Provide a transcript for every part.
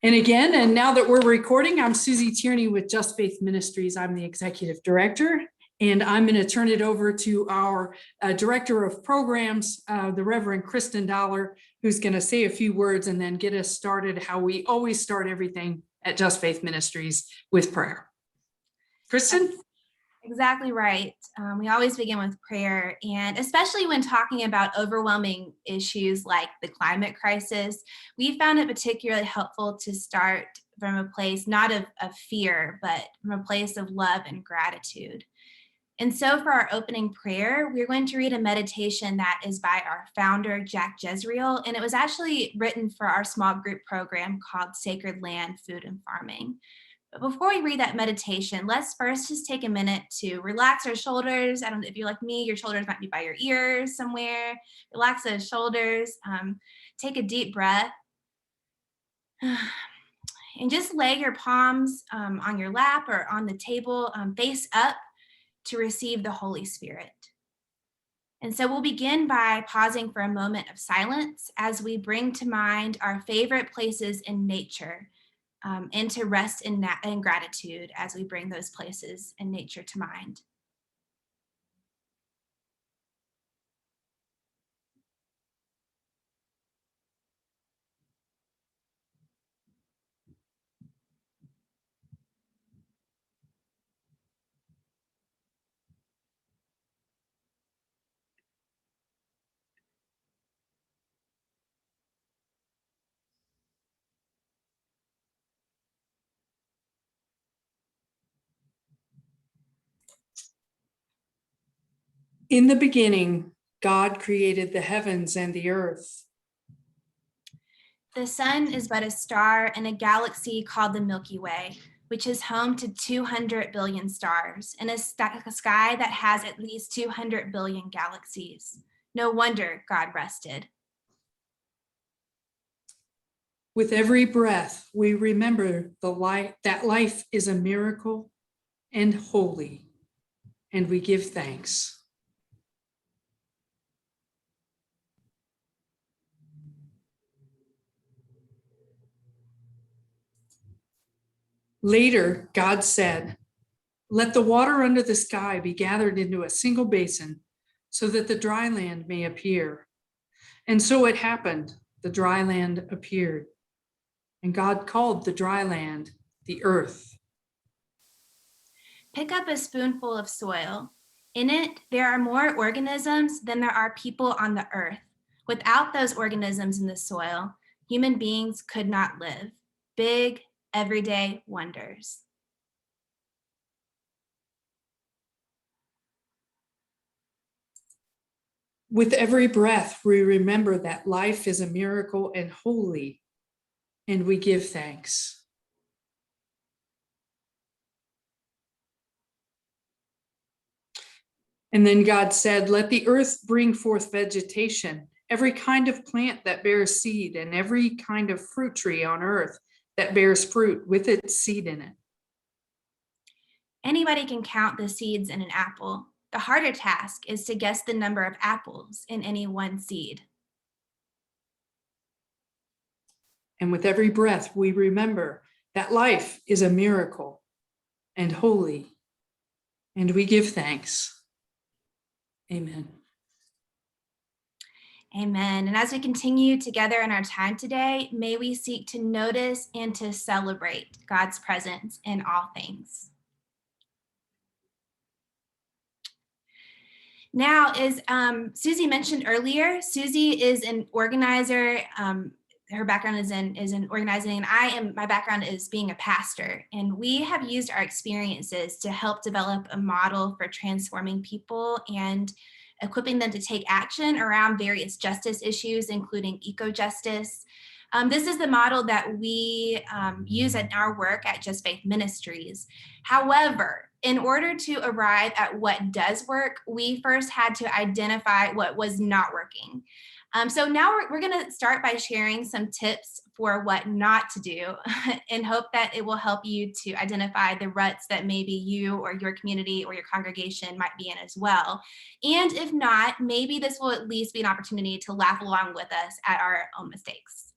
And now that we're recording, I'm Susie Tierney with Just Faith Ministries. I'm the executive director, and I'm going to turn it over to our director of programs, the Reverend Kristen Dollar, who's going to say a few words and then get us started how we always start everything at Just Faith Ministries, with prayer. Kristen? Exactly right. We always begin with prayer, and especially when talking about overwhelming issues like the climate crisis, we found it particularly helpful to start from a place not of fear, but from a place of love and gratitude. And so for our opening prayer, we're going to read a meditation that is by our founder, Jack Jezreel, and it was actually written for our small group program called Sacred Land, Food and Farming. But before we read that meditation, let's first just take a minute to relax our shoulders. I don't know if you're like me, your shoulders might be by your ears somewhere. Relax those shoulders. Take a deep breath. And just lay your palms on your lap or on the table, face up to receive the Holy Spirit. And so we'll begin by pausing for a moment of silence as we bring to mind our favorite places in nature. And to rest in gratitude as we bring those places in nature to mind. In the beginning, God created the heavens and the earth. The sun is but a star in a galaxy called the Milky Way, which is home to 200 billion stars in a sky that has at least 200 billion galaxies. No wonder God rested. With every breath, we remember that life is a miracle and holy, and we give thanks. Later, God said, "Let the water under the sky be gathered into a single basin so that the dry land may appear." And so it happened. The dry land appeared. And God called the dry land the earth. Pick up a spoonful of soil. In it, there are more organisms than there are people on the earth. Without those organisms in the soil, human beings could not live. Big, everyday wonders. With every breath, we remember that life is a miracle and holy, and we give thanks. And then God said, "Let the earth bring forth vegetation, every kind of plant that bears seed, and every kind of fruit tree on earth that bears fruit with its seed in it." Anybody can count the seeds in an apple. The harder task is to guess the number of apples in any one seed. And with every breath, we remember that life is a miracle and holy, and we give thanks. Amen. Amen. And as we continue together in our time today, may we seek to notice and to celebrate God's presence in all things. Now, as Susie mentioned earlier, Susie is an organizer. Her background is in organizing, and my background is being a pastor. And we have used our experiences to help develop a model for transforming people and equipping them to take action around various justice issues, including ecojustice. This is the model that we use in our work at Just Faith Ministries. However, in order to arrive at what does work, we first had to identify what was not working. So now we're going to start by sharing some tips for what not to do and hope that it will help you to identify the ruts that maybe you or your community or your congregation might be in as well. And if not, maybe this will at least be an opportunity to laugh along with us at our own mistakes.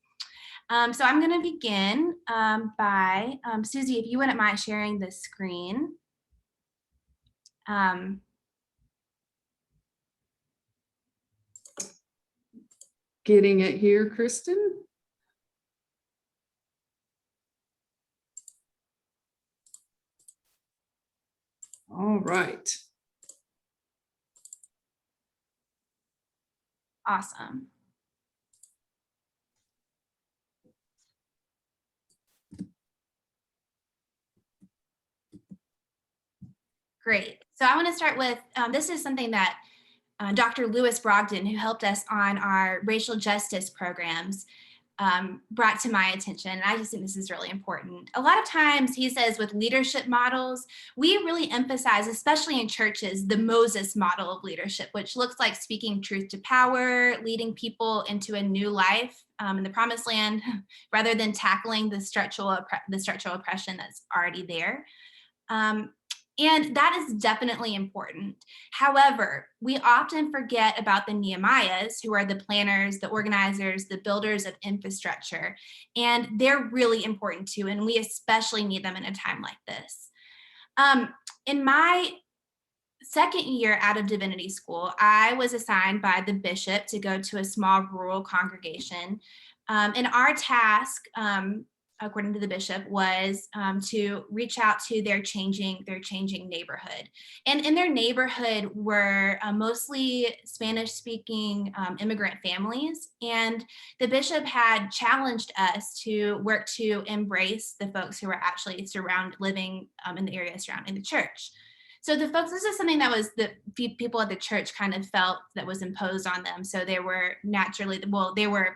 So I'm going to begin by, Susie, if you wouldn't mind sharing the screen. Getting it here, Kristen. All right. Awesome. Great. So I want to start with, this is something that Dr. Lewis Brogdon, who helped us on our racial justice programs, brought to my attention. And I just think this is really important. A lot of times he says with leadership models, we really emphasize, especially in churches, the Moses model of leadership, which looks like speaking truth to power, leading people into a new life in the promised land, rather than tackling the structural oppression that's already there. And that is definitely important. However, we often forget about the Nehemiahs, who are the planners, the organizers, the builders of infrastructure, and they're really important too, and we especially need them in a time like this. In my second year out of divinity school, I was assigned by the bishop to go to a small rural congregation. And our task, according to the bishop, was to reach out to their changing neighborhood. And in their neighborhood were mostly Spanish-speaking immigrant families. And the bishop had challenged us to work to embrace the folks who were actually living in the area surrounding the church. So the folks, this is something that was the people at the church kind of felt that was imposed on them. So they were naturally, well, they were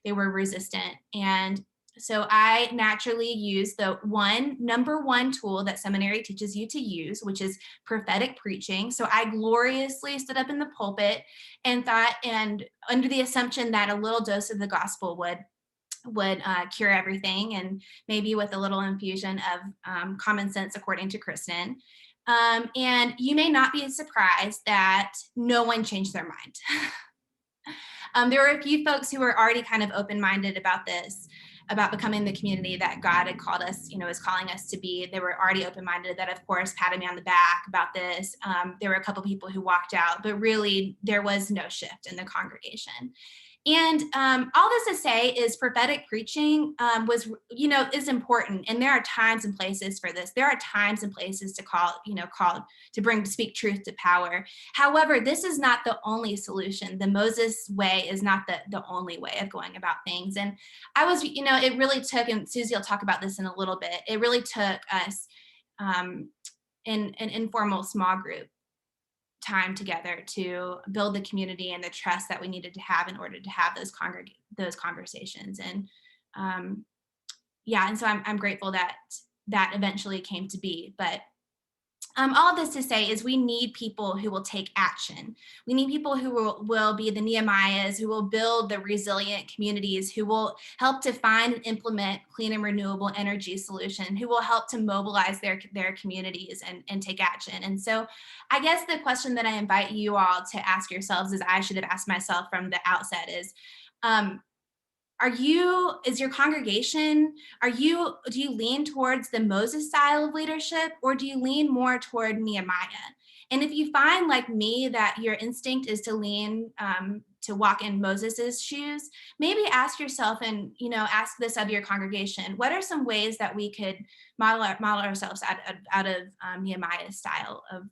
resistant. And so I naturally used the number one tool that seminary teaches you to use, which is prophetic preaching. So I gloriously stood up in the pulpit and thought, and under the assumption that a little dose of the gospel would cure everything, and maybe with a little infusion of common sense, according to Kristen. And you may not be surprised that no one changed their mind. There were a few folks who were already kind of open-minded about this, about becoming the community that God had called us, is calling us to be. They were already open-minded that, of course, patted me on the back about this. There were a couple people who walked out, but really there was no shift in the congregation. And all this to say is prophetic preaching is important. And there are times and places for this. There are times and places to speak truth to power. However, this is not the only solution. The Moses way is not the only way of going about things. And it really took, and Susie will talk about this in a little bit, it really took us in an informal small group time together to build the community and the trust that we needed to have in order to have those conversations. And and so I'm grateful that eventually came to be. But all of this to say is we need people who will take action. We need people who will be the Nehemiahs, who will build the resilient communities, who will help to find and implement clean and renewable energy solution, who will help to mobilize their communities and take action. And so I guess the question that I invite you all to ask yourselves, as I should have asked myself from the outset, is, is your congregation, do you lean towards the Moses style of leadership, or do you lean more toward Nehemiah? And if you find, like me, that your instinct is to lean, to walk in Moses's shoes, maybe ask yourself and, ask this of your congregation, what are some ways that we could model ourselves out of Nehemiah's style of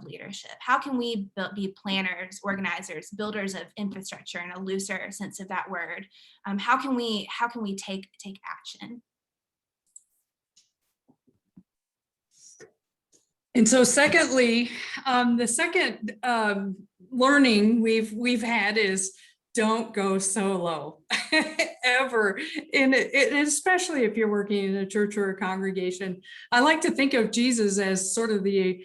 leadership? How can we be planners, organizers, builders of infrastructure in a looser sense of that word? How can we take action? And so secondly, the second learning we've had is don't go solo ever. And especially if you're working in a church or a congregation. I like to think of Jesus as sort of the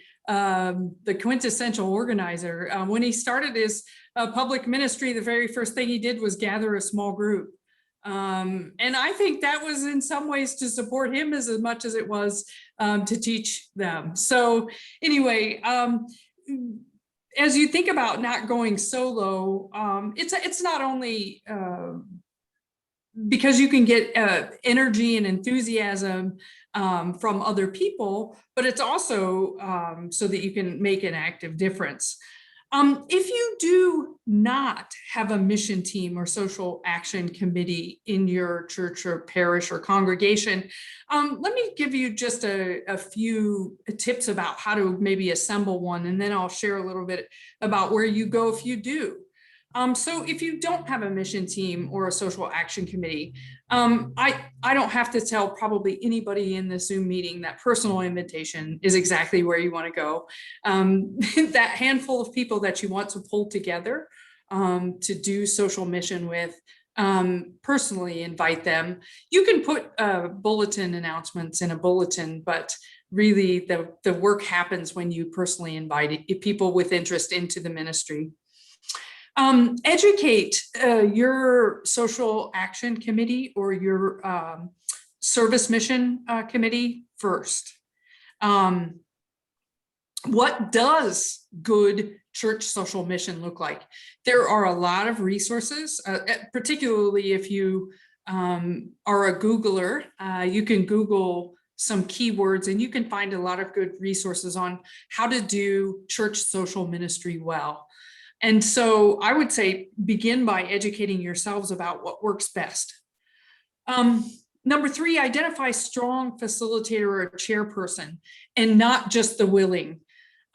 quintessential organizer. When he started his public ministry, the very first thing he did was gather a small group. And I think that was in some ways to support him as much as it was to teach them. So anyway, as you think about not going solo, it's not only because you can get energy and enthusiasm from other people, but it's also so that you can make an active difference. If you do not have a mission team or social action committee in your church or parish or congregation, let me give you just a few tips about how to maybe assemble one, and then I'll share a little bit about where you go if you do. So if you don't have a mission team or a social action committee, I don't have to tell probably anybody in the Zoom meeting that personal invitation is exactly where you want to go. That handful of people that you want to pull together to do social mission with, personally invite them. You can put bulletin announcements in a bulletin, but really the work happens when you personally invite people with interest into the ministry. Educate your social action committee or your service mission committee first. What does good church social mission look like? There are a lot of resources, particularly if you are a Googler. You can Google some keywords and you can find a lot of good resources on how to do church social ministry well. And so I would say begin by educating yourselves about what works best. Number 3, identify strong facilitator or chairperson and not just the willing.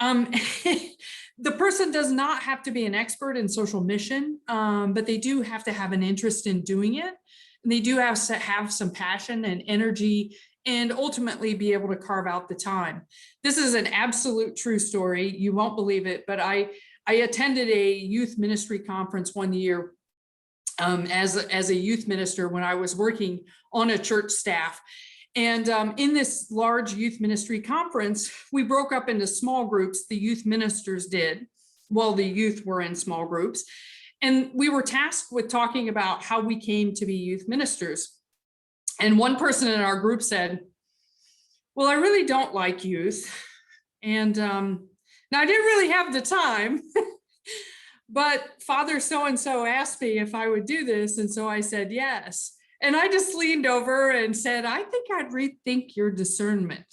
The person does not have to be an expert in social mission, but they do have to have an interest in doing it. And they do have to have some passion and energy and ultimately be able to carve out the time. This is an absolute true story. You won't believe it, but I attended a youth ministry conference one year as a youth minister when I was working on a church staff. And in this large youth ministry conference, we broke up into small groups. The youth ministers did, while the youth were in small groups. And we were tasked with talking about how we came to be youth ministers. And one person in our group said, well, I really don't like youth. And now, I didn't really have the time, but Father so-and-so asked me if I would do this. And so I said, yes. And I just leaned over and said, I think I'd rethink your discernment,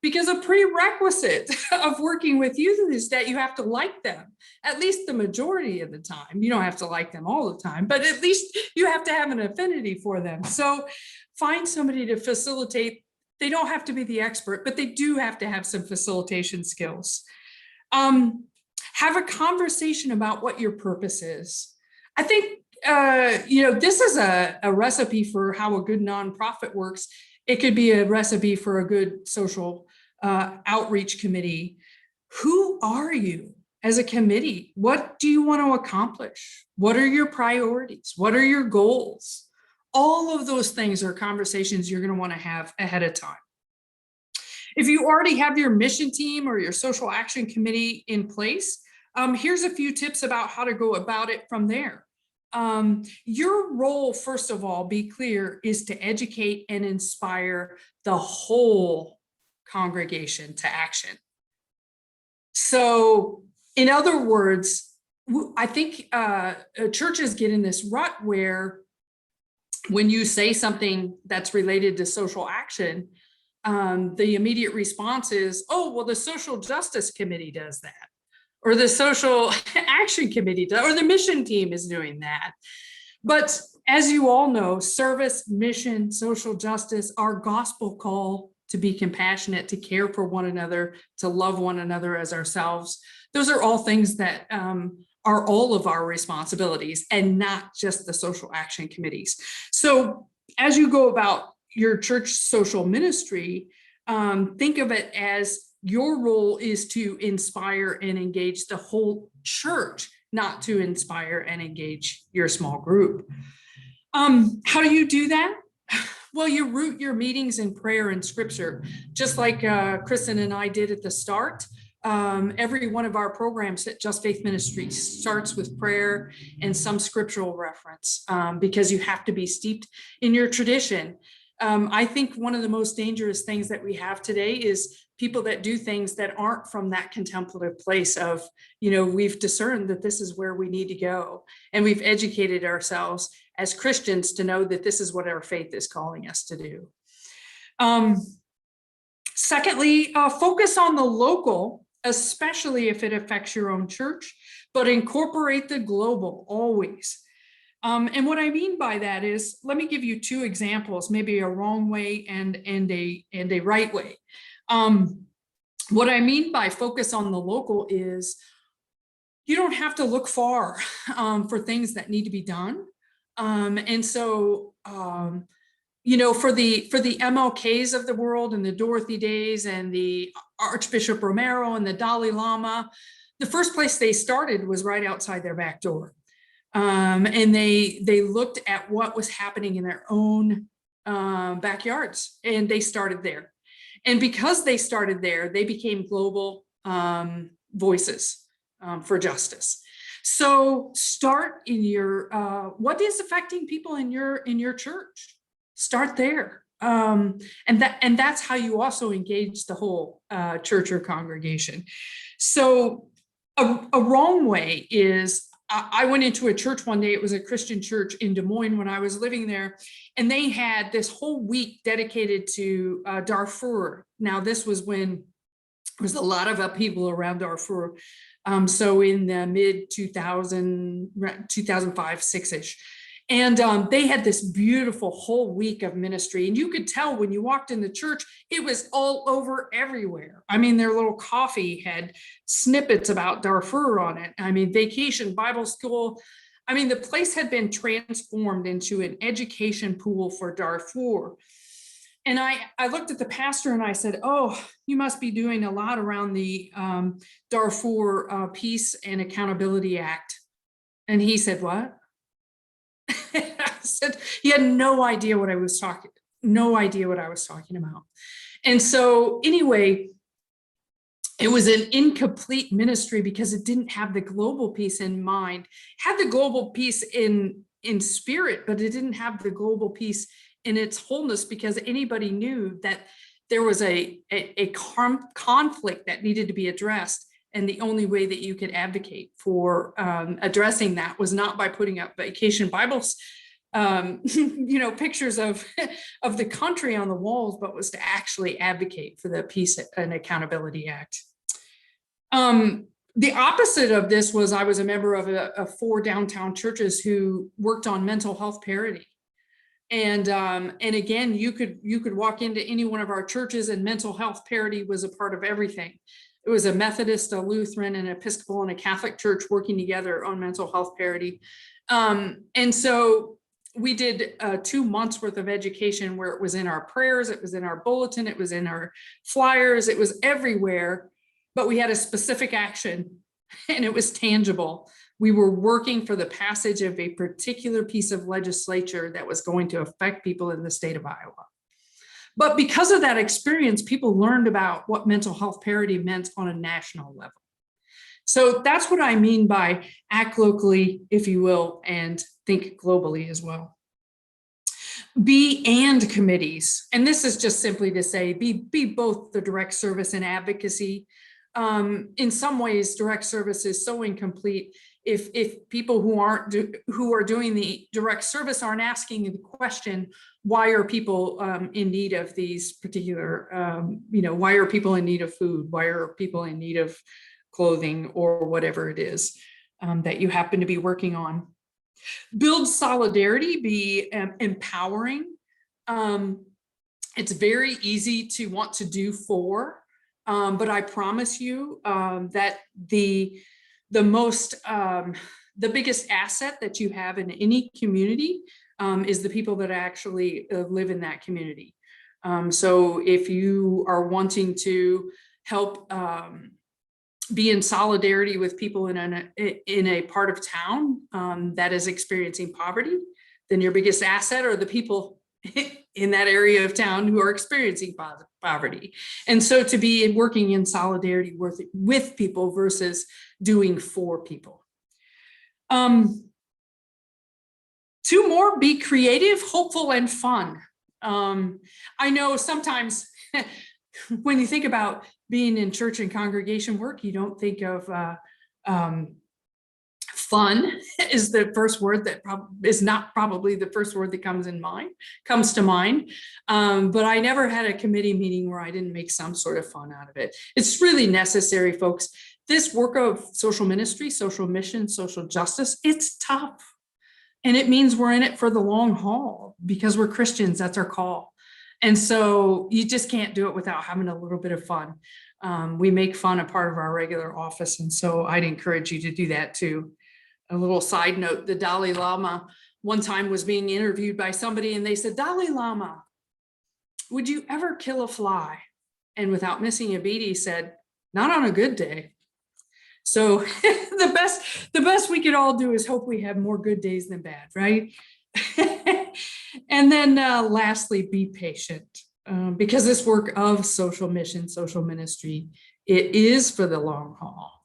because a prerequisite of working with youth is that you have to like them, at least the majority of the time. You don't have to like them all the time, but at least you have to have an affinity for them. So find somebody to facilitate. They don't have to be the expert, but they do have to have some facilitation skills. Have a conversation about what your purpose is. I think, this is a recipe for how a good nonprofit works. It could be a recipe for a good social outreach committee. Who are you as a committee? What do you want to accomplish? What are your priorities? What are your goals? All of those things are conversations you're going to want to have ahead of time. If you already have your mission team or your social action committee in place, here's a few tips about how to go about it from there. Your role, first of all, be clear, is to educate and inspire the whole congregation to action. So, in other words, I think churches get in this rut where when you say something that's related to social action, the immediate response is, oh, well, the social justice committee does that, or the social action committee does, or the mission team is doing that. But as you all know, service, mission, social justice, our gospel call to be compassionate, to care for one another, to love one another as ourselves, those are all things that are all of our responsibilities and not just the social action committees. So as you go about your church social ministry, think of it as your role is to inspire and engage the whole church, not to inspire and engage your small group. How do you do that? Well, you root your meetings in prayer and scripture, just like Kristen and I did at the start. Every one of our programs at Just Faith Ministries starts with prayer and some scriptural reference, because you have to be steeped in your tradition. I think one of the most dangerous things that we have today is people that do things that aren't from that contemplative place of, we've discerned that this is where we need to go, and we've educated ourselves, as Christians to know that this is what our faith is calling us to do. Secondly, focus on the local, especially if it affects your own church, but incorporate the global always. And what I mean by that is, let me give you two examples, maybe a wrong way and a right way. What I mean by focus on the local is you don't have to look far for things that need to be done. And so, you know, for the MLKs of the world and the Dorothy Days and the Archbishop Romero and the Dalai Lama, the first place they started was right outside their back door. And they looked at what was happening in their own backyards, and they started there. And because they started there, they became global voices for justice. So start in your, what is affecting people in your church? Start there. And that's how you also engage the whole church or congregation. So a wrong way is, I went into a church one day. It was a Christian church in Des Moines when I was living there, and they had this whole week dedicated to Darfur. Now, this was when there was a lot of upheaval around Darfur. So in the mid 2005, 6-ish. And they had this beautiful whole week of ministry. And you could tell when you walked in the church, it was all over everywhere. I mean, their little coffee had snippets about Darfur on it. I mean, Vacation Bible School. I mean, the place had been transformed into an education pool for Darfur. And I looked at the pastor and I said, oh, you must be doing a lot around the Darfur Peace and Accountability Act. And he said, what? I said, he had no idea what I was talking about. And so anyway, it was an incomplete ministry because it didn't have the global piece in mind. It had the global piece in spirit, but it didn't have the global piece in its wholeness, because anybody knew that there was a conflict that needed to be addressed. And the only way that you could advocate for addressing that was not by putting up Vacation Bibles, you know, pictures of the country on the walls, but was to actually advocate for the Peace and Accountability Act. The opposite of this was, I was a member of 4 downtown churches who worked on mental health parity. And again, you could walk into any one of our churches and mental health parity was a part of everything. It was a Methodist, a Lutheran, an Episcopal, and a Catholic church working together on mental health parity. And so we did 2 months worth of education where it was in our prayers, it was in our bulletin, it was in our flyers, it was everywhere, but we had a specific action and it was tangible. We were working for the passage of a particular piece of legislature that was going to affect people in the state of Iowa. But because of that experience, people learned about what mental health parity meant on a national level. So that's what I mean by act locally, if you will, and think globally as well. Be and committees. And this is just simply to say, be both the direct service and advocacy. In some ways, direct service is so incomplete if people who are doing the direct service aren't asking the question, why are people in need of these particular, you know, why are people in need of food? Why are people in need of clothing or whatever it is that you happen to be working on? Build solidarity, be empowering. It's very easy to want to do for, but I promise you that the biggest asset that you have in any community is the people that actually live in that community. So if you are wanting to help be in solidarity with people in a part of town that is experiencing poverty, then your biggest asset are the people in that area of town who are experiencing poverty. And so to be working in solidarity with people versus doing for people. 2 more, be creative, hopeful, and fun. I know sometimes when you think about being in church and congregation work, you don't think of Fun is the first word that is not probably the first word that comes to mind. But I never had a committee meeting where I didn't make some sort of fun out of it. It's really necessary, folks. This work of social ministry, social mission, social justice, it's tough. And it means we're in it for the long haul because we're Christians. That's our call. And so you just can't do it without having a little bit of fun. We make fun a part of our regular office. And so I'd encourage you to do that too. A little side note, the Dalai Lama one time was being interviewed by somebody and they said, Dalai Lama, would you ever kill a fly? And without missing a beat, he said, not on a good day. So the best we could all do is hope we have more good days than bad, right? And then lastly, be patient, because this work of social mission, social ministry, it is for the long haul.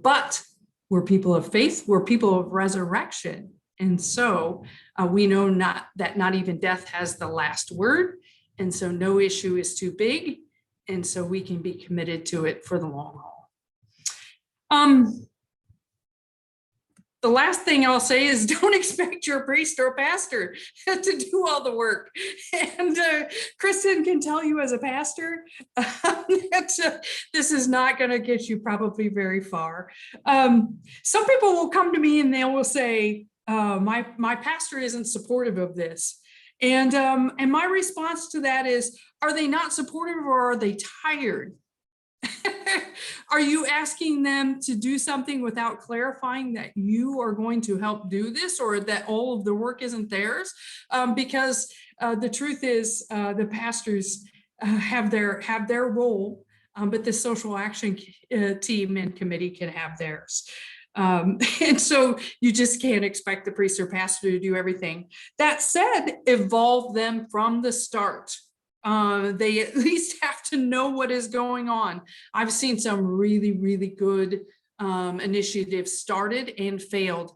But we're people of faith, we're people of resurrection. And so we know that not even death has the last word. And so no issue is too big. And so we can be committed to it for the long haul. The last thing I'll say is don't expect your priest or pastor to do all the work. And Kristen can tell you as a pastor that this is not going to get you probably very far. Some people will come to me and they will say, my pastor isn't supportive of this. And my response to that is, are they not supportive or are they tired? Are you asking them to do something without clarifying that you are going to help do this, or that all of the work isn't theirs? Because the truth is, the pastors have their role, but the social action team and committee can have theirs. And so you just can't expect the priest or pastor to do everything. That said, evolve them from the start. They at least have to know what is going on. I've seen some really, really good initiatives started and failed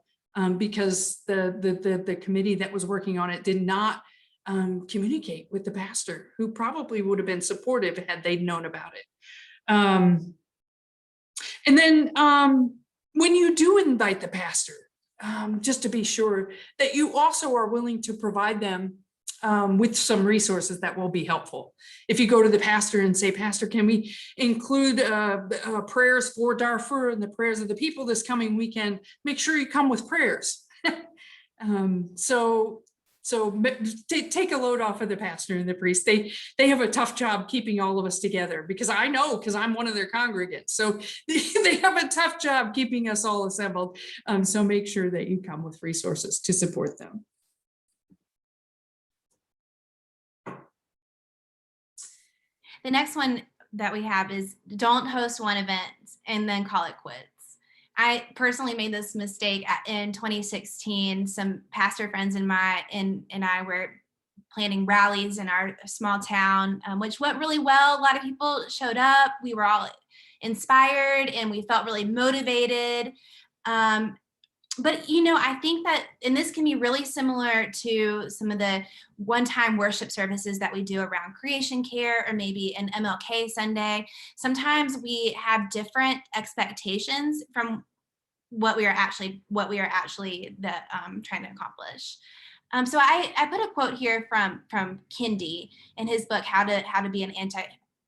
because the committee that was working on it did not communicate with the pastor, who probably would have been supportive had they known about it. And then when you do invite the pastor, just to be sure that you also are willing to provide them with some resources that will be helpful. If you go to the pastor and say, Pastor, can we include prayers for Darfur and the prayers of the people this coming weekend? Make sure you come with prayers. So take a load off of the pastor and the priest. They have a tough job keeping all of us together, because I know, because I'm one of their congregants. So they have a tough job keeping us all assembled. So make sure that you come with resources to support them. The next one that we have is don't host one event and then call it quits. I personally made this mistake in 2016. Some pastor friends and I were planning rallies in our small town, which went really well. A lot of people showed up. We were all inspired and we felt really motivated. But, I think that, and this can be really similar to some of the one-time worship services that we do around creation care, or maybe an MLK Sunday. Sometimes we have different expectations from what we are actually trying to accomplish. So I put a quote here from Kendi in his book, How to Be an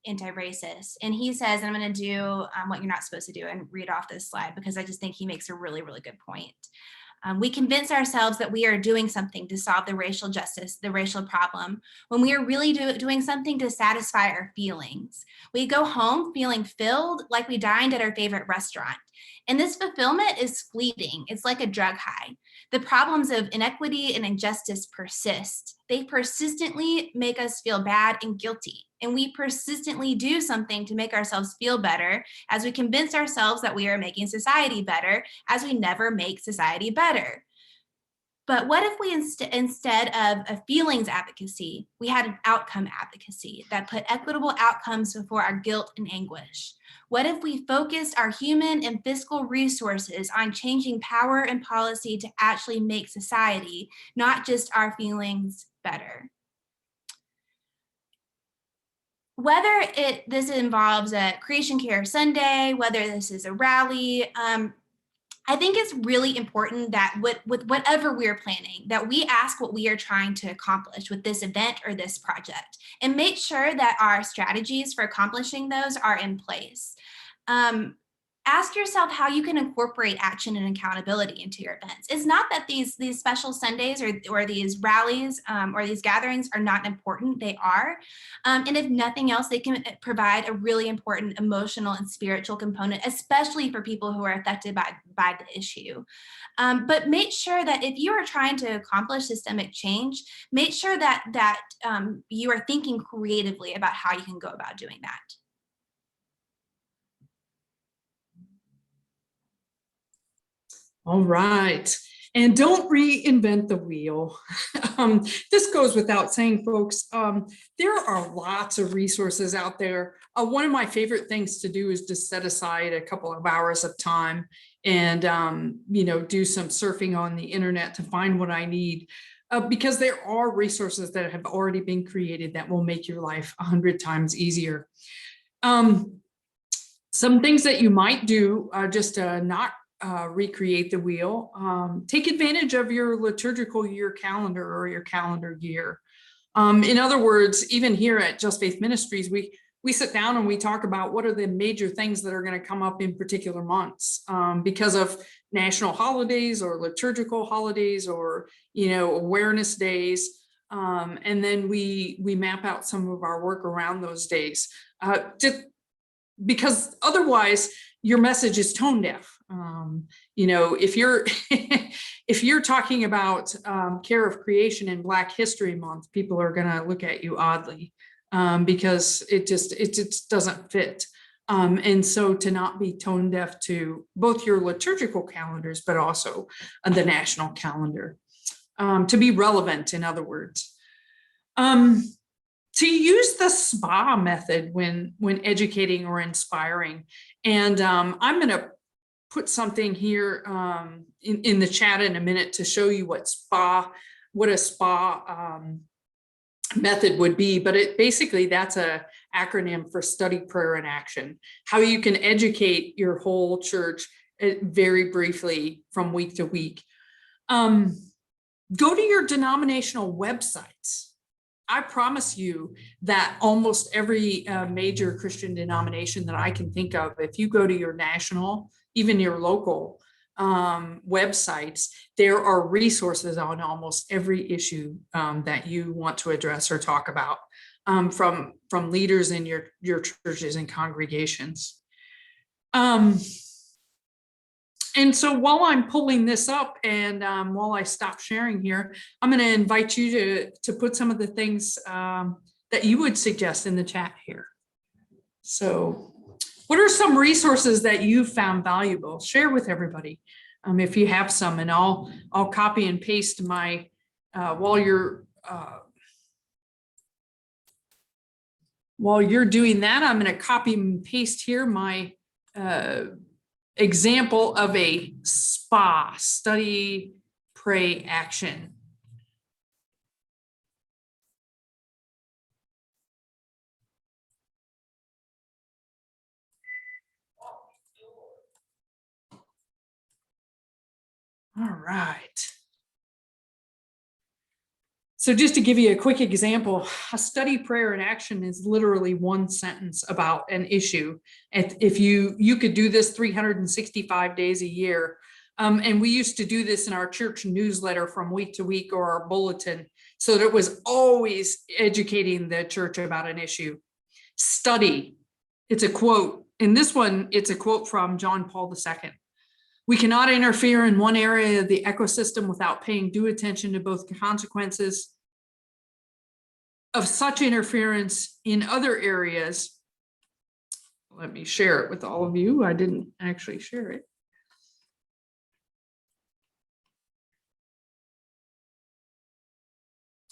Anti-Racist. And he says, and I'm going to do what you're not supposed to do and read off this slide, because I just think he makes a really, really good point. We convince ourselves that we are doing something to solve the racial problem, when we are really doing something to satisfy our feelings. We go home feeling filled, like we dined at our favorite restaurant. And this fulfillment is fleeting. It's like a drug high. The problems of inequity and injustice persist. They persistently make us feel bad and guilty. And we persistently do something to make ourselves feel better, as we convince ourselves that we are making society better, as we never make society better. But what if we instead of a feelings advocacy, we had an outcome advocacy that put equitable outcomes before our guilt and anguish? What if we focused our human and fiscal resources on changing power and policy to actually make society, not just our feelings, better? Whether this involves a Creation Care Sunday, whether this is a rally, I think it's really important that with whatever we're planning, that we ask what we are trying to accomplish with this event or this project, and make sure that our strategies for accomplishing those are in place. Ask yourself how you can incorporate action and accountability into your events. It's not that these special Sundays or these rallies or these gatherings are not important. They are. And if nothing else, they can provide a really important emotional and spiritual component, especially for people who are affected by the issue. But make sure that if you are trying to accomplish systemic change, make sure that you are thinking creatively about how you can go about doing that. All right. And don't reinvent the wheel. This goes without saying, folks. There are lots of resources out there. One of my favorite things to do is to set aside a couple of hours of time and, do some surfing on the internet to find what I need. Because there are resources that have already been created that will make your life 100 times easier. Some things that you might do just to not recreate the wheel. Take advantage of your liturgical year calendar or your calendar year. In other words, even here at Just Faith Ministries, we sit down and we talk about what are the major things that are going to come up in particular months because of national holidays or liturgical holidays or awareness days. And then we map out some of our work around those days. Because otherwise your message is tone deaf. If you're if you're talking about care of creation in Black History Month, people are going to look at you oddly because it just doesn't fit. And so to not be tone deaf to both your liturgical calendars, but also the national calendar, to be relevant, in other words. To use the SPA method when educating or inspiring. And I'm going to put something here in the chat in a minute to show you what a SPA method would be. But basically that's a acronym for study, prayer, and action. How you can educate your whole church very briefly from week to week. Go to your denominational websites. I promise you that almost every major Christian denomination that I can think of, if you go to your national, even your local websites, there are resources on almost every issue that you want to address or talk about from leaders in your churches and congregations. And so while I'm pulling this up and while I stop sharing here, I'm going to invite you to put some of the things that you would suggest in the chat here. So what are some resources that you found valuable? Share with everybody if you have some, and I'll copy and paste my while you're doing that, I'm going to copy and paste here my example of a SPA, study, pray, action. All right. So just to give you a quick example, a study, prayer, and action is literally one sentence about an issue. If you could do this 365 days a year. And we used to do this in our church newsletter from week to week, or our bulletin, so that it was always educating the church about an issue. Study, it's a quote. In this one, it's a quote from John Paul II. We cannot interfere in one area of the ecosystem without paying due attention to both consequences of such interference in other areas. Let me share it with all of you. I didn't actually share it.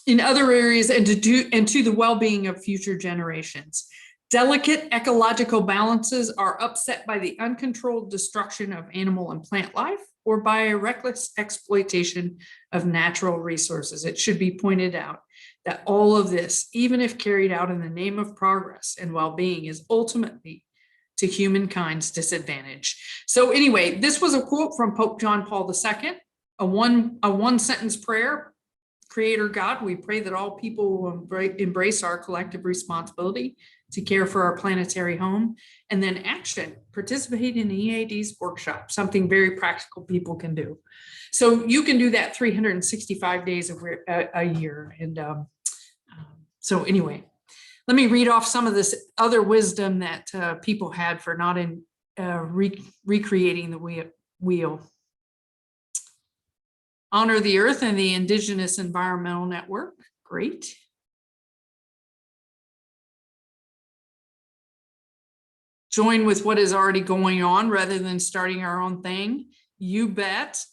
In other areas, and to the well-being of future generations. Delicate ecological balances are upset by the uncontrolled destruction of animal and plant life, or by a reckless exploitation of natural resources. It should be pointed out that all of this, even if carried out in the name of progress and well-being, is ultimately to humankind's disadvantage. So anyway, this was a quote from Pope John Paul II, a one sentence prayer. Creator God, we pray that all people will embrace our collective responsibility to care for our planetary home. And then action, participate in the EAD's workshop, something very practical people can do. So you can do that 365 days a year. And so anyway, let me read off some of this other wisdom that people had for not recreating the wheel. Honor the earth and the indigenous environmental network. Great. Join with what is already going on rather than starting our own thing. You bet.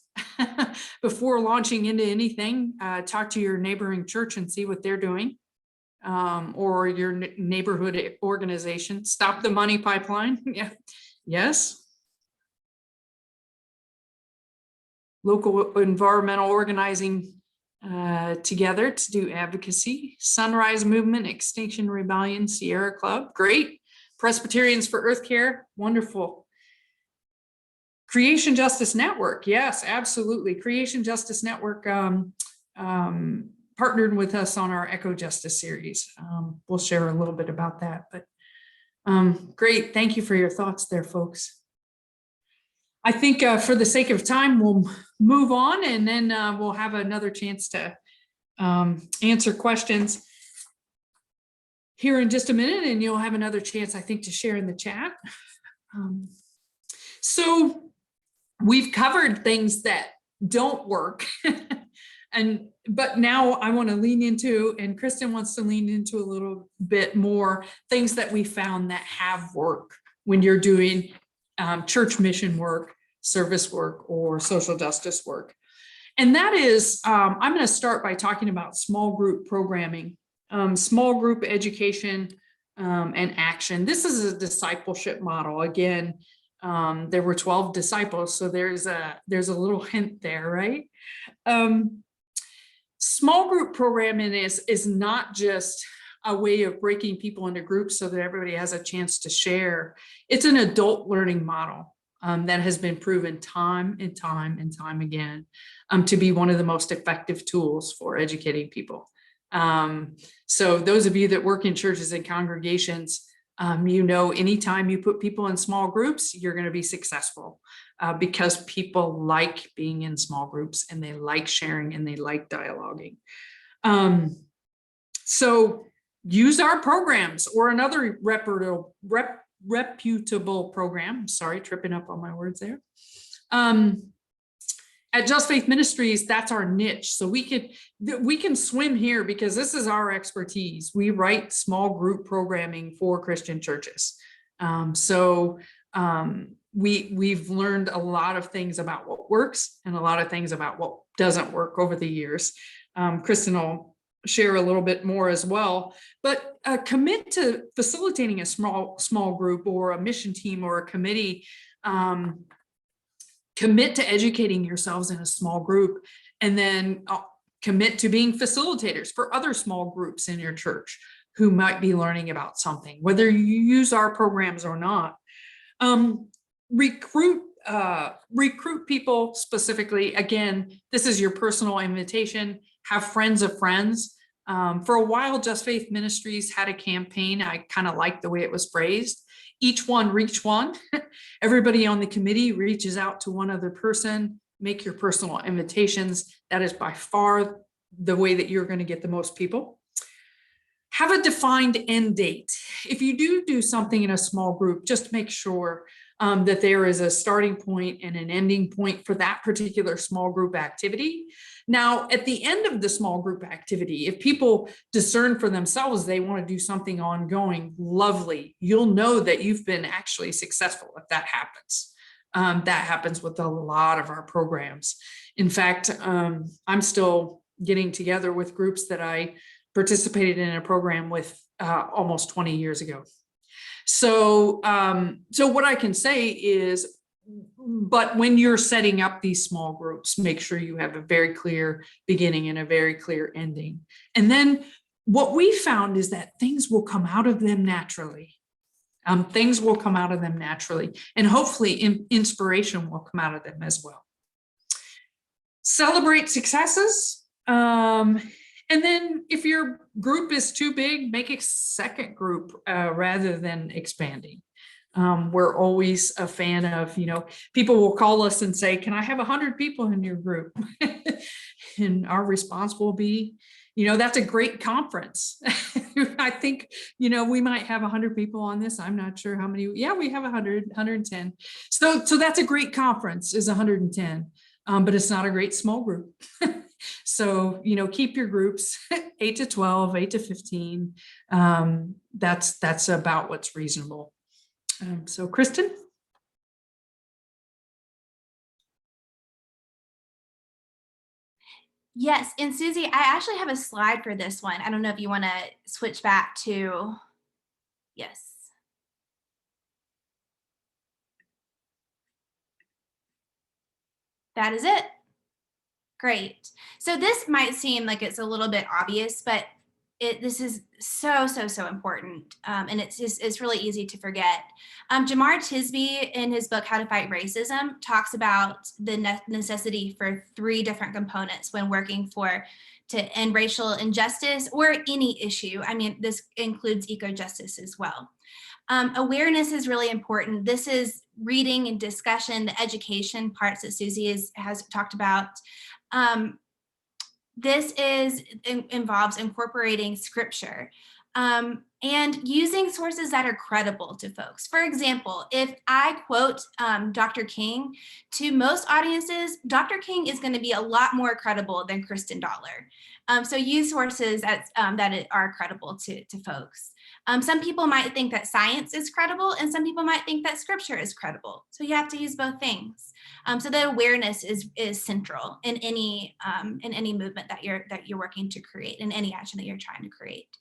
Before launching into anything, talk to your neighboring church and see what they're doing, or your neighborhood organization. Stop the money pipeline. Yeah. Yes. Local environmental organizing together to do advocacy. Sunrise Movement, Extinction Rebellion, Sierra Club. Great. Presbyterians for Earth Care. Wonderful. Creation Justice Network. Yes, absolutely. Creation Justice Network partnered with us on our Ecojustice series. We'll share a little bit about that, but great. Thank you for your thoughts there, folks. I think for the sake of time, we'll move on, and then we'll have another chance to answer questions here in just a minute, and you'll have another chance, I think, to share in the chat. So we've covered things that don't work, but now I want to lean into, and Kristen wants to lean into a little bit more, things that we found that have worked when you're doing church mission work, service work, or social justice work. And that is, I'm going to start by talking about small group programming, small group education, and action. This is a discipleship model. Again, there were 12 disciples, so there's a little hint there, right? Small group programming is not just a way of breaking people into groups so that everybody has a chance to share. It's an adult learning model that has been proven time and time again to be one of the most effective tools for educating people. So those of you that work in churches and congregations, you know, anytime you put people in small groups, you're going to be successful because people like being in small groups, and they like sharing, and they like dialoguing. So use our programs, or another reputable program. Sorry, tripping up on my words there. At Just Faith Ministries, that's our niche. So we can swim here because this is our expertise. We write small group programming for Christian churches. We've learned a lot of things about what works and a lot of things about what doesn't work over the years. Kristen will share a little bit more as well, but commit to facilitating a small group or a mission team or a committee. Commit to educating yourselves in a small group, and then commit to being facilitators for other small groups in your church who might be learning about something, whether you use our programs or not. Recruit people specifically. Again, this is your personal invitation. Have friends of friends. For a while, Just Faith Ministries had a campaign. I kind of liked the way it was phrased. Each one reach one. Everybody on the committee reaches out to one other person. Make your personal invitations. That is by far the way that you're going to get the most people. Have a defined end date. If you do something in a small group, just make sure that there is a starting point and an ending point for that particular small group activity. Now, at the end of the small group activity, if people discern for themselves they want to do something ongoing, lovely. You'll know that you've been actually successful if that happens. That happens with a lot of our programs. In fact, I'm still getting together with groups that I participated in a program with almost 20 years ago. So what I can say is, but when you're setting up these small groups, make sure you have a very clear beginning and a very clear ending. And then what we found is that things will come out of them naturally. Things will come out of them naturally, and hopefully inspiration will come out of them as well. Celebrate successes. And then if your group is too big, make a second group rather than expanding. We're always a fan of, people will call us and say, can I have 100 people in your group? And our response will be, that's a great conference. I think, we might have 100 people on this. I'm not sure how many. Yeah, we have 100, 110. So that's a great conference, is 110, but it's not a great small group. So, keep your groups 8 to 12, 8 to 15. That's about what's reasonable. So Kristen? Yes, and Susie, I actually have a slide for this one. I don't know if you want to switch back to, yes. That is it. Great. So this might seem like it's a little bit obvious, but this is so important. And it's really easy to forget. Jamar Tisby, in his book, How to Fight Racism, talks about the necessity for 3 different components when working to end racial injustice or any issue. I mean, this includes eco-justice as well. Awareness is really important. This is reading and discussion, the education parts that Susie has talked about. This involves incorporating scripture and using sources that are credible to folks. For example, if I quote Dr. King, to most audiences, Dr. King is going to be a lot more credible than Kristen Dollar. So use sources that are credible to folks. Some people might think that science is credible, and some people might think that scripture is credible. So you have to use both things. So that awareness is central in any movement that you're working to create, in any action that you're trying to create.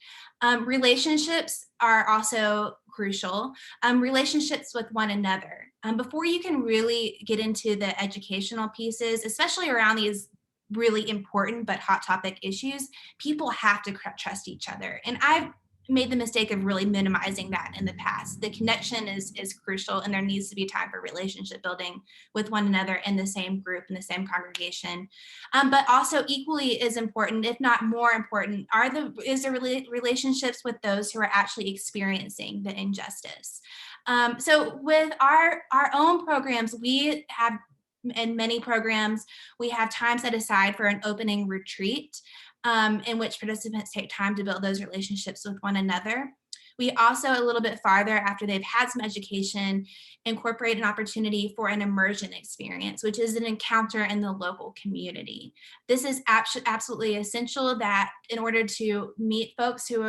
Relationships are also crucial. Relationships with one another. Before you can really get into the educational pieces, especially around these really important but hot topic issues, people have to trust each other. And I've made the mistake of really minimizing that in the past. The connection is crucial, and there needs to be time for relationship building with one another in the same group, in the same congregation. But also equally as important, if not more important, is the relationships with those who are actually experiencing the injustice. So with our own programs, we have, in many programs, we have time set aside for an opening retreat in which participants take time to build those relationships with one another. We also, a little bit farther after they've had some education, incorporate an opportunity for an immersion experience, which is an encounter in the local community. This is absolutely essential, that in order to meet folks who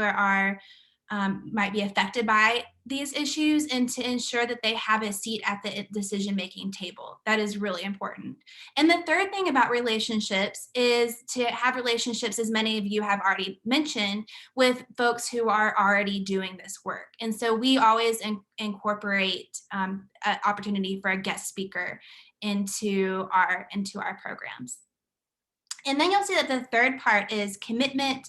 might be affected by these issues, and to ensure that they have a seat at the decision-making table. That is really important. And the third thing about relationships is to have relationships, as many of you have already mentioned, with folks who are already doing this work. And so we always incorporate an opportunity for a guest speaker into our programs. And then you'll see that the third part is commitment.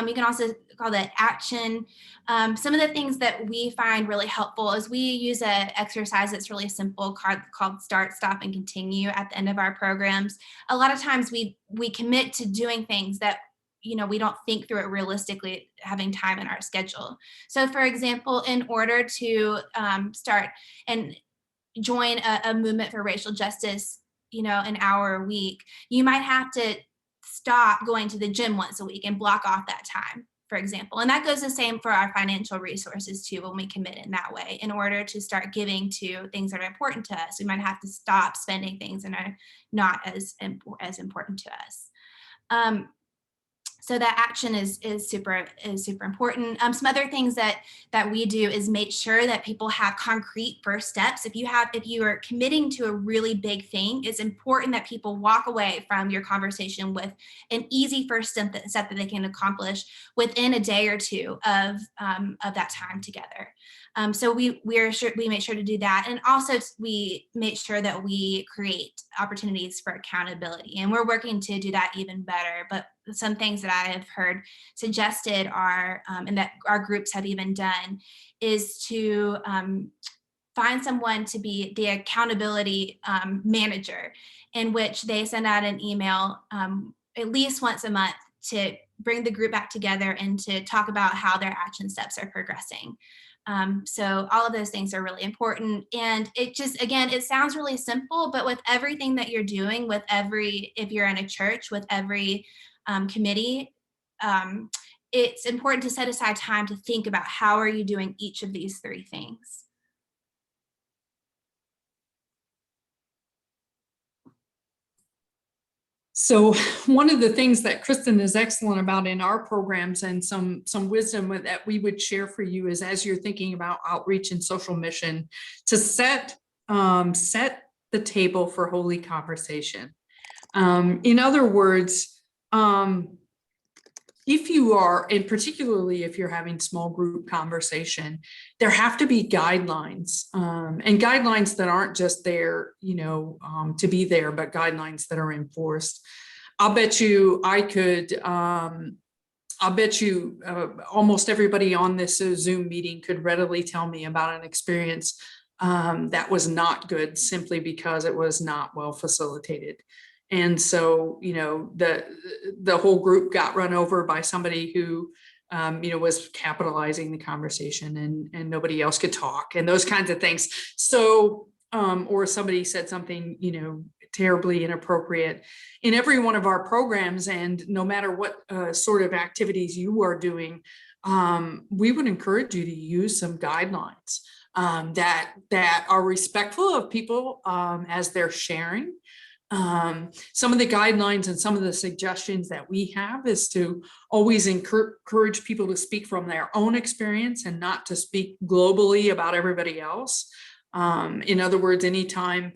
You can also call that action. Some of the things that we find really helpful is we use an exercise that's really simple called Start, Stop, and Continue at the end of our programs. A lot of times we commit to doing things that we don't think through it realistically, having time in our schedule. So for example, in order to start and join a movement for racial justice, an hour a week, you might have to stop going to the gym once a week and block off that time, for example. And that goes the same for our financial resources too, when we commit in that way. In order to start giving to things that are important to us, we might have to stop spending things that are not as important to us. So that action is super important. Some other things that we do is make sure that people have concrete first steps. If you are committing to a really big thing, it's important that people walk away from your conversation with an easy first step that they can accomplish within a day or two of that time together. So we make sure to do that. And also we make sure that we create opportunities for accountability, and we're working to do that even better. But some things that I have heard suggested are, and that our groups have even done, is to find someone to be the accountability manager, in which they send out an email at least once a month to bring the group back together and to talk about how their action steps are progressing. So all of those things are really important. And it just, again, it sounds really simple, but with everything that you're doing, if you're in a church, with every committee, it's important to set aside time to think about how are you doing each of these three things. So one of the things that Kristen is excellent about in our programs, and some wisdom that we would share for you, is as you're thinking about outreach and social mission, to set the table for holy conversation. In other words, if you are, and particularly if you're having small group conversation, there have to be guidelines, and guidelines that aren't just there, to be there, but guidelines that are enforced. I'll bet you almost everybody on this Zoom meeting could readily tell me about an experience that was not good simply because it was not well facilitated. And so, the whole group got run over by somebody who, was capitalizing the conversation, and nobody else could talk, and those kinds of things. So, or somebody said something, terribly inappropriate. In every one of our programs, and no matter what sort of activities you are doing, we would encourage you to use some guidelines that are respectful of people as they're sharing. Some of the guidelines and some of the suggestions that we have is to always encourage people to speak from their own experience and not to speak globally about everybody else. In other words, anytime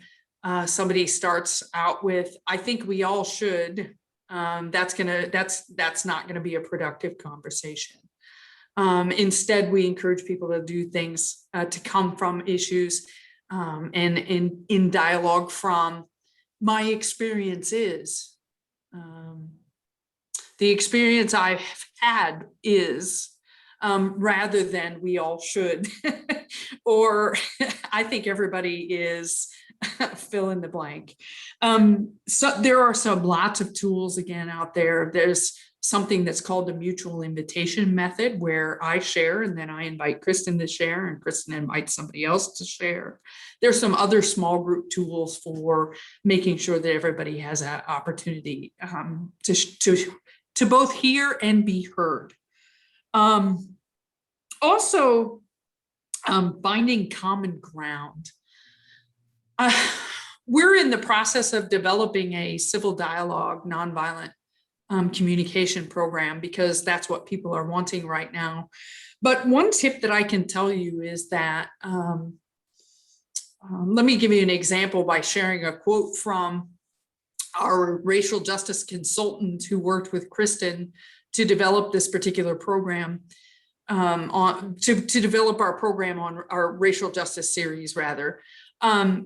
somebody starts out with, "I think we all should," that's not gonna be a productive conversation. Instead, we encourage people to do things to come from issues and in dialogue from, "My experience is," the experience I've had is, rather than "we all should," or "I think everybody is," fill in the blank. So there are lots of tools again out there. There's something that's called the mutual invitation method, where I share and then I invite Kristen to share, and Kristen invites somebody else to share. There's some other small group tools for making sure that everybody has an opportunity to both hear and be heard. Also, finding common ground. We're in the process of developing a civil dialogue, nonviolent communication program, because that's what people are wanting right now. But one tip that I can tell you is that, let me give you an example by sharing a quote from our racial justice consultant who worked with Kristen to develop this particular program, to develop our program on our racial justice series, rather.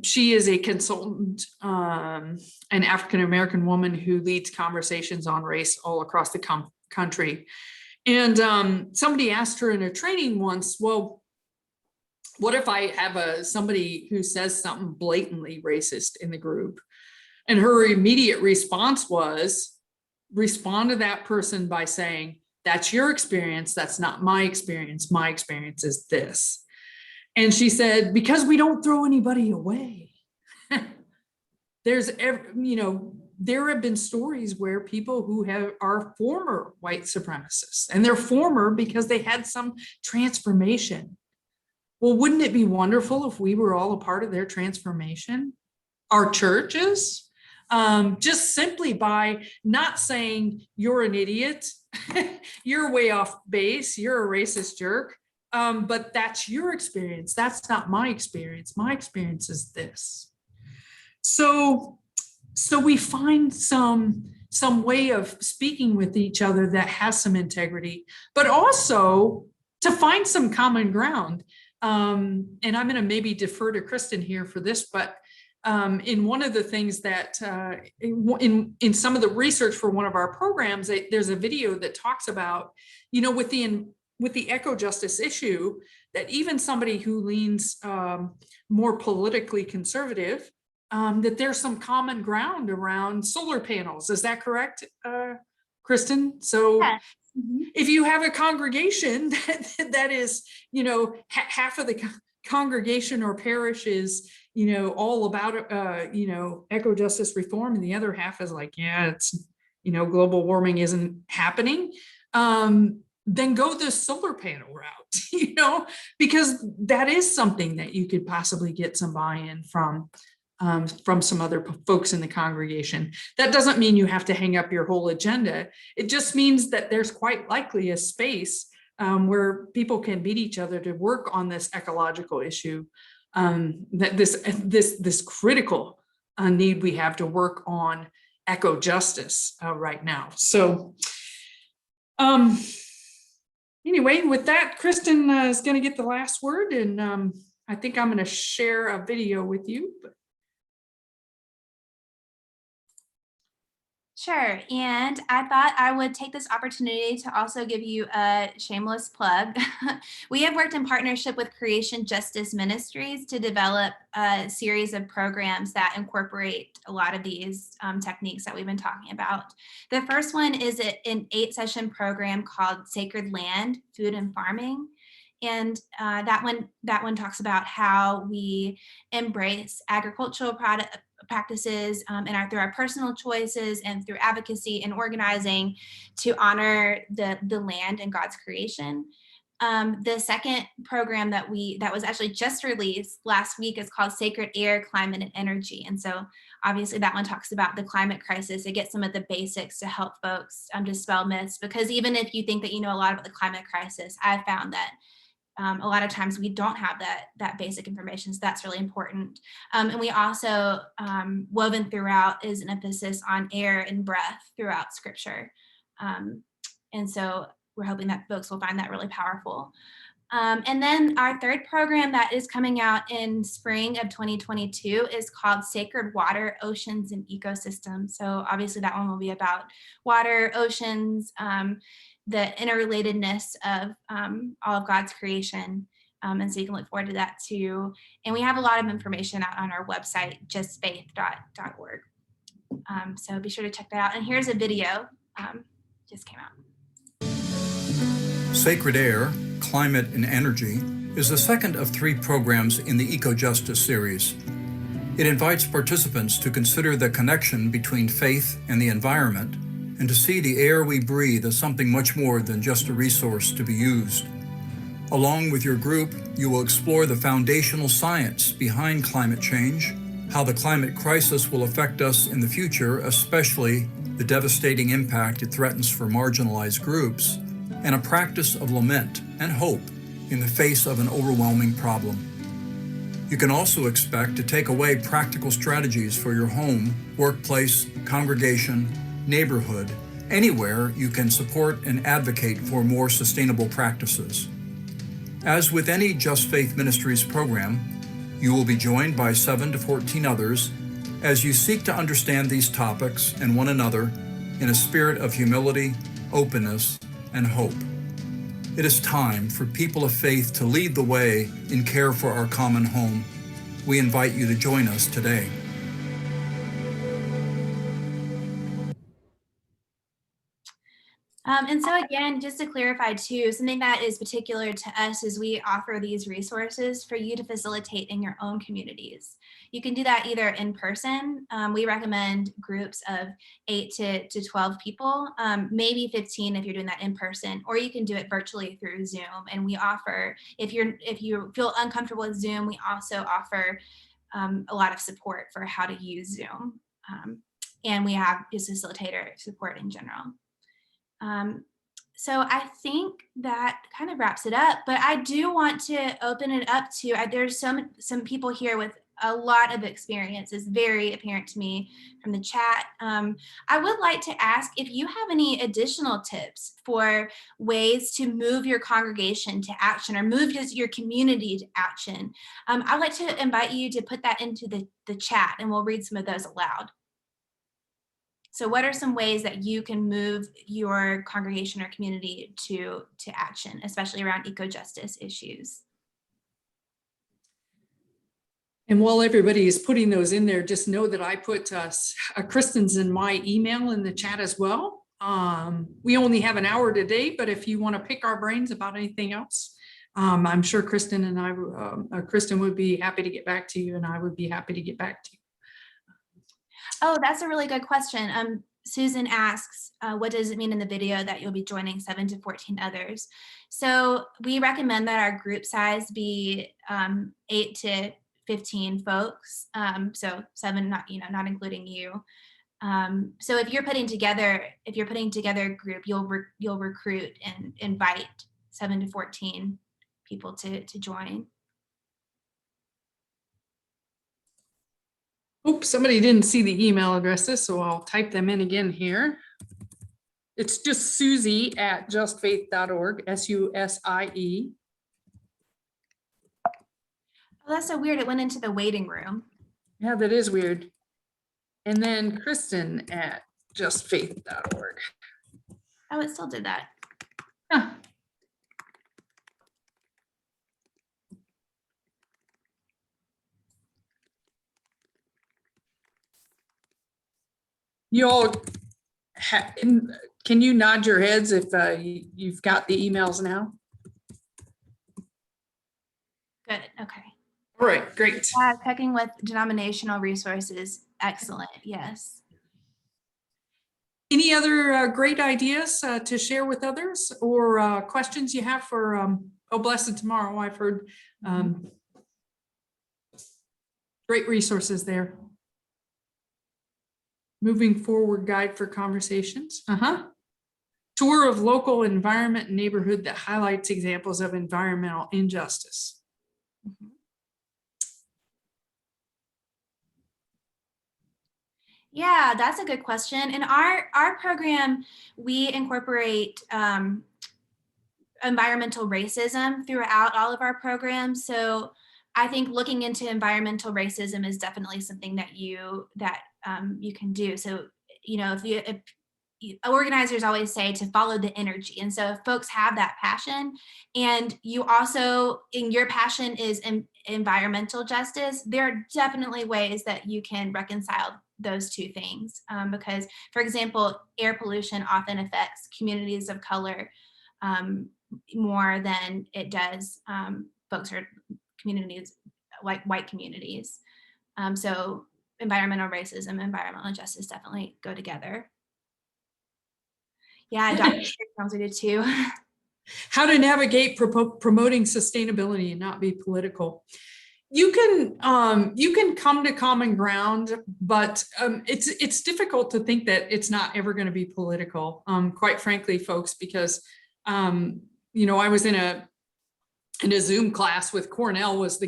She is a consultant, an African-American woman who leads conversations on race all across the country. And somebody asked her in a training once, "Well, what if I have somebody who says something blatantly racist in the group?" And her immediate response was, respond to that person by saying, "That's your experience. That's not my experience. My experience is this." And she said, "Because we don't throw anybody away." There have been stories where people who are former white supremacists, and they're former because they had some transformation. Well, wouldn't it be wonderful if we were all a part of their transformation? Our churches, just simply by not saying you're an idiot, you're way off base, you're a racist jerk. But that's your experience. That's not my experience. My experience is this. So we find some way of speaking with each other that has some integrity, but also to find some common ground. And I'm going to maybe defer to Kristen here for this, but in one of the things that in some of the research for one of our programs, there's a video that talks about, with the Ecojustice issue, that even somebody who leans more politically conservative, that there's some common ground around solar panels. Is that correct, Kristen? So Yes. Mm-hmm. If you have a congregation that is, half of the congregation or parish is, all about, eco-justice reform, and the other half is like, yeah, it's, global warming isn't happening, then go the solar panel route, because that is something that you could possibly get some buy-in from some other folks in the congregation. That doesn't mean you have to hang up your whole agenda. It just means that there's quite likely a space where people can meet each other to work on this ecological issue, that this critical need we have to work on eco-justice right now. So anyway, with that, Kristen is going to get the last word, and I think I'm going to share a video with you. Sure. And I thought I would take this opportunity to also give you a shameless plug. We have worked in partnership with Ecojustice Ministries to develop a series of programs that incorporate a lot of these techniques that we've been talking about. The first one is an 8-session program called Sacred Land, Food and Farming. And that one talks about how we embrace agricultural practices through our personal choices and through advocacy and organizing to honor the land and God's creation. The second program that was actually just released last week is called Sacred Air, Climate, and Energy. And so obviously that one talks about the climate crisis. It gets some of the basics to help folks dispel myths, because even if you think that you know a lot about the climate crisis, I've found that a lot of times we don't have that basic information, so that's really important. And we also, woven throughout is an emphasis on air and breath throughout Scripture. And so we're hoping that folks will find that really powerful. And then our third program that is coming out in spring of 2022 is called Sacred Water, Oceans, and Ecosystems. So obviously that one will be about water, oceans, the interrelatedness of all of God's creation. And so you can look forward to that too. And we have a lot of information out on our website, justfaith.org. So be sure to check that out. And here's a video, just came out. Sacred Air, Climate, and Energy is the second of 3 programs in the Ecojustice series. It invites participants to consider the connection between faith and the environment, and to see the air we breathe as something much more than just a resource to be used. Along with your group, you will explore the foundational science behind climate change, how the climate crisis will affect us in the future, especially the devastating impact it threatens for marginalized groups, and a practice of lament and hope in the face of an overwhelming problem. You can also expect to take away practical strategies for your home, workplace, congregation, neighborhood, anywhere you can support and advocate for more sustainable practices. As with any Just Faith Ministries program, you will be joined by 7 to 14 others as you seek to understand these topics and one another in a spirit of humility, openness, and hope. It is time for people of faith to lead the way in care for our common home. We invite you to join us today. And so again, just to clarify too, something that is particular to us is we offer these resources for you to facilitate in your own communities. You can do that either in person. We recommend groups of 8 to 12 people, maybe 15 if you're doing that in person, or you can do it virtually through Zoom. And we offer, if you feel uncomfortable with Zoom, we also offer a lot of support for how to use Zoom. And we have just facilitator support in general. So I think that kind of wraps it up, but I do want to open it up to, there's some people here with a lot of experience is very apparent to me from the chat. I would like to ask if you have any additional tips for ways to move your congregation to action or move your community to action. I'd like to invite you to put that into the chat, and we'll read some of those aloud. So what are some ways that you can move your congregation or community to action, especially around eco-justice issues? And while everybody is putting those in there, just know that I put Kristen's and my email in the chat as well. We only have an hour today, but if you want to pick our brains about anything else, I'm sure Kristen and Kristen would be happy to get back to you, and I would be happy to get back to you. Oh, that's a really good question. Susan asks, what does it mean in the video that you'll be joining 7 to 14 others? So we recommend that our group size be 8 to 15 folks. So 7, not including you. So if you're putting together a group, you'll recruit and invite 7 to 14 people to join. Oops, somebody didn't see the email addresses, so I'll type them in again here. It's just Susie@justfaith.org, SUSIE. Oh, that's so weird. It went into the waiting room. Yeah, that is weird. And then Kristen@justfaith.org. Oh, it still did that. Huh. You all, can you nod your heads if you've got the emails now? Good. Okay. All right, great. Checking with denominational resources. Excellent. Yes. Any other great ideas to share with others, or questions you have for Oh Blessed Tomorrow? I've heard great resources there. Moving forward guide for conversations. Tour of local environment and neighborhood that highlights examples of environmental injustice. Yeah, that's a good question. In our program, we incorporate environmental racism throughout all of our programs. So I think looking into environmental racism is definitely something that you can do. So, if organizers always say to follow the energy. And so if folks have that passion, and you also, in your passion is environmental justice, there are definitely ways that you can reconcile those two things. Because, for example, air pollution often affects communities of color more than it does folks or communities like white communities. So environmental racism, environmental justice definitely go together. Yeah, Dr. Jones, we did too. How to navigate promoting sustainability and not be political. You can come to common ground, but it's difficult to think that it's not ever going to be political. Quite frankly, folks, because I was in a Zoom class with Cornell West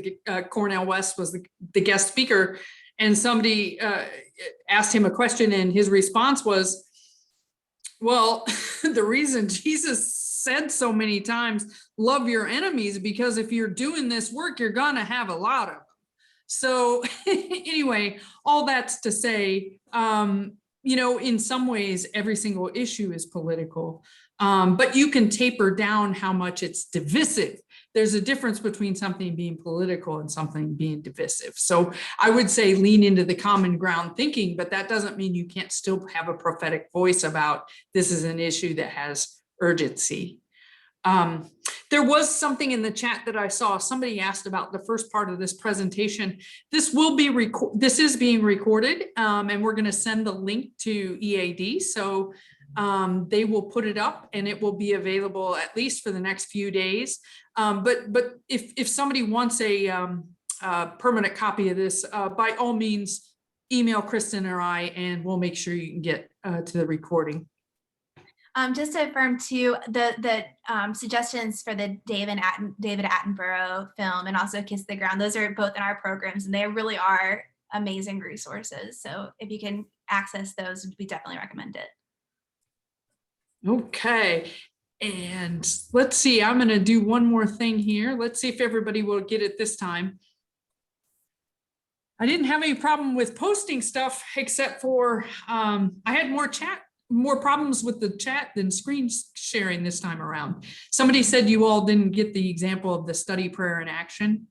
was the guest speaker, and somebody asked him a question, and his response was, well, the reason Jesus said so many times, love your enemies, because if you're doing this work, you're going to have a lot of them. So anyway, all that's to say, in some ways, every single issue is political, but you can taper down how much it's divisive. There's a difference between something being political and something being divisive. So I would say lean into the common ground thinking, but that doesn't mean you can't still have a prophetic voice about this is an issue that has urgency. There was something in the chat that I saw. Somebody asked about the first part of this presentation. This is being recorded, and we're going to send the link to EAD. So they will put it up, and it will be available at least for the next few days. But if somebody wants a permanent copy of this, by all means, email Kristen or I, and we'll make sure you can get to the recording. Just to affirm too, the suggestions for the David Attenborough film and also Kiss the Ground, those are both in our programs, and they really are amazing resources. So if you can access those, we definitely recommend it. Okay. And let's see, I'm going to do one more thing here. Let's see if everybody will get it this time. I didn't have any problem with posting stuff except for I had more problems with the chat than screen sharing this time around. Somebody said you all didn't get the example of the study, prayer, and action.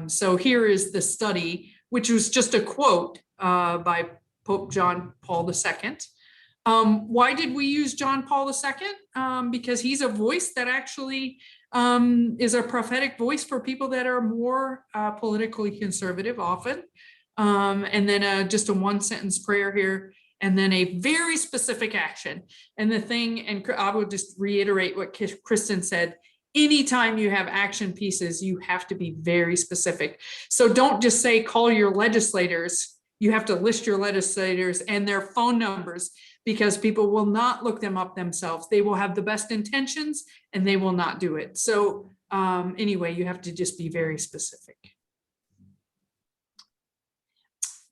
So here is the study, which was just a quote by Pope John Paul II. Why did we use John Paul II? Because he's a voice that actually is a prophetic voice for people that are more politically conservative often. And then just a one sentence prayer here, and then a very specific action. And the thing, and I will just reiterate what Kristen said, anytime you have action pieces, you have to be very specific. So don't just say, call your legislators. You have to list your legislators and their phone numbers, because people will not look them up themselves. They will have the best intentions and they will not do it. So anyway, you have to just be very specific.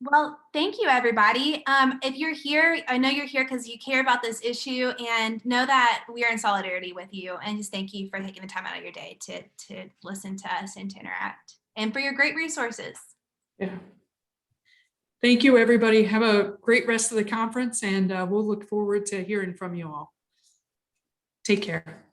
Well, thank you, everybody. If you're here, I know you're here because you care about this issue, and know that we are in solidarity with you. And just thank you for taking the time out of your day to listen to us and to interact, and for your great resources. Yeah. Thank you, everybody. Have a great rest of the conference, and we'll look forward to hearing from you all. Take care.